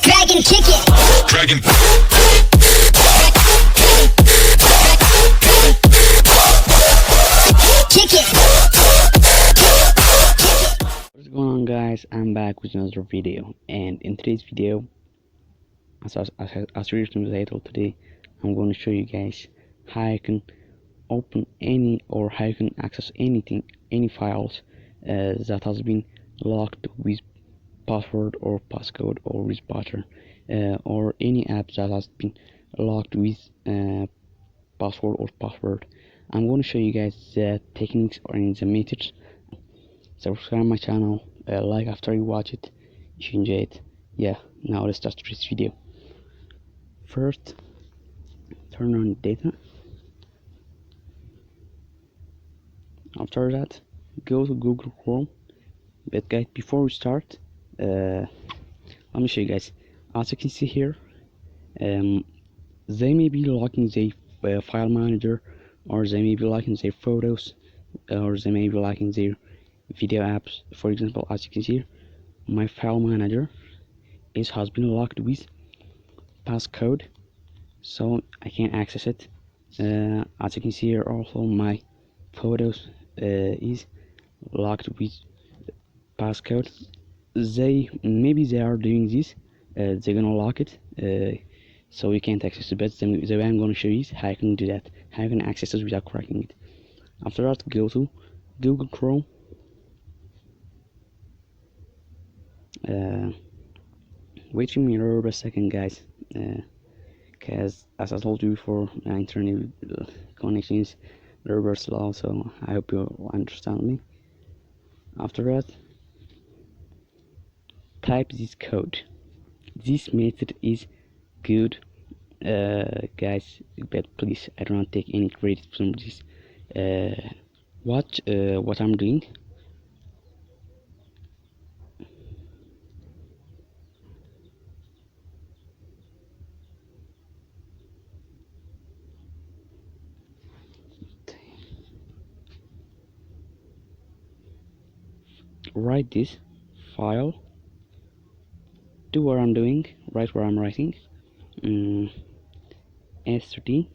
Dragon, kick it. Dragon. Kick it. What's going on, guys? I'm back with another video, and in today's video, as written in the title, today I'm going to show you guys how you can open any, or how you can access anything, any files that has been locked with password or passcode or with pattern, or any app that has been locked with password or password. I'm going to show you guys the techniques or the methods. Subscribe my channel, like after you watch it if you enjoy it. Yeah, now let's start this video. First, turn on data. After that, go to Google Chrome. But guys, before we start, let me show you guys. As you can see here, they may be locking the file manager, or they may be locking their photos, or they may be locking their video apps. For example, as you can see here, my file manager has been locked with passcode, so I can't access it. As you can see here, also my photos is locked with passcode. Maybe they are doing this, they're gonna lock it so you can't access it, but the way I'm gonna show you is how you can do that, how you can access it without cracking it. After that, go to Google Chrome. Wait for me a second, guys, because as I told you before, my internet connection is very slow, so I hope you understand me. After that, type this code. This method is good, guys, but please, I don't take any credit from this. Watch what I'm doing. Write this file, do what I'm doing, write what I'm writing, sdcard.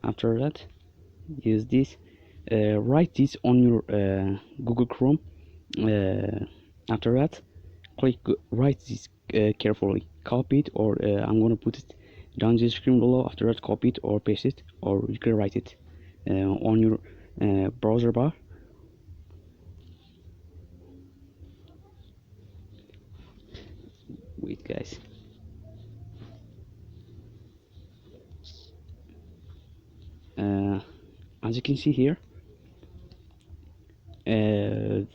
After that, use this, write this on your Google Chrome. After that, write this carefully, copy it, or I'm gonna put it down the screen below. After that, copy it or paste it, or you can write it on your browser bar. Wait, guys. As you can see here, this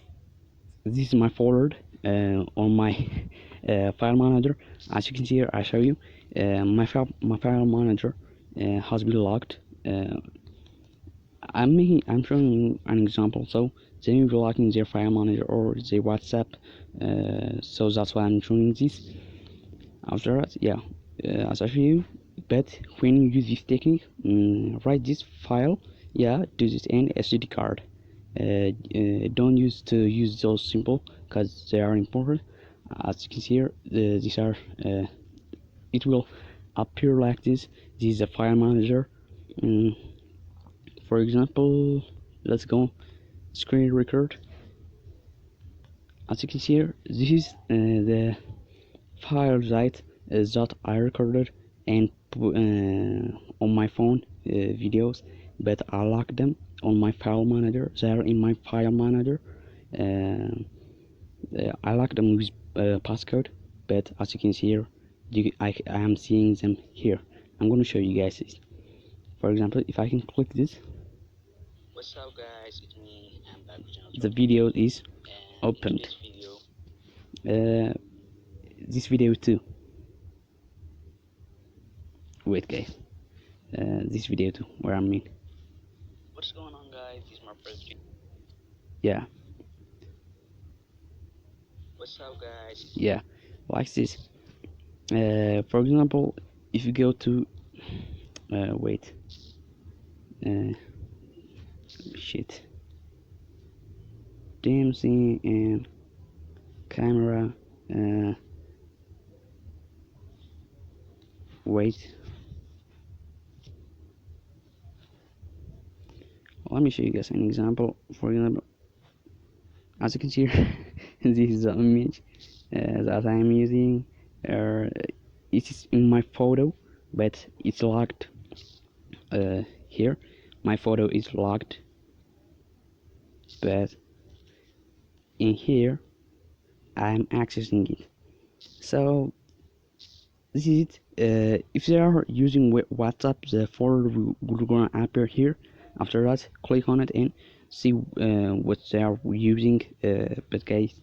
is my folder on my file manager. As you can see here, I show you my file manager has been locked. I'm showing you an example, so they may be locking their file manager or their WhatsApp, so that's why I'm showing this. After that, yeah, as I show you, but when you use this technique, write this file, yeah, do this in SD card. Don't use those simple, because they are important. As you can see here, these are it will appear like this. This is a file manager. For example, let's go screen record. As you can see here, this is the file that I recorded and on my phone videos, but I locked them on my file manager. They are in my file manager. I locked them with passcode, but as you can see here, I am seeing them here. I'm going to show you guys this. For example, if I can click this, what's up, guys? It's me. I'm back with another the video is opened. This video too. Wait, guys. This video too, where I mean. What's going on, guys? This is my first video. Yeah. What's up, guys? Yeah, like this. For example, if you go to wait, shit, DMC and camera. Wait, let me show you guys an example. For example, as you can see here, this is the image that I am using. It is in my photo, but it's locked. Here my photo is locked, but in here I'm accessing it. So this is it. If they are using WhatsApp, the folder will gonna appear here. After that, click on it and see what they are using. But guys,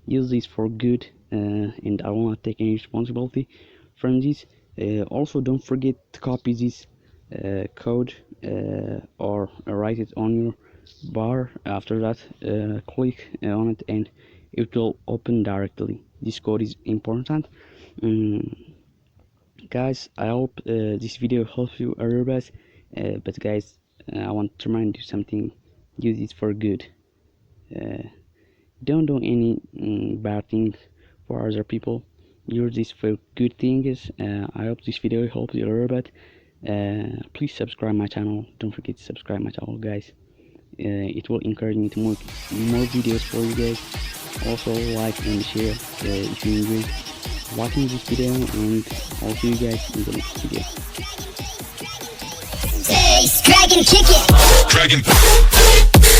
use this for good, and I will not take any responsibility from this. Also, don't forget to copy this code or write it on your bar. After that, click on it and it will open directly. This code is important. Guys, I hope this video helps you a little bit, but guys, I want to remind you something. Use it for good. Don't do any bad things for other people. Use this for good things. I hope this video helps you a little bit. Please subscribe my channel. Don't forget to subscribe my channel, guys. It will encourage me to make more videos for you guys. Also, like and share if you enjoyed watching this video, and I'll see you guys in the next video. Dragon, kick it. Dragon.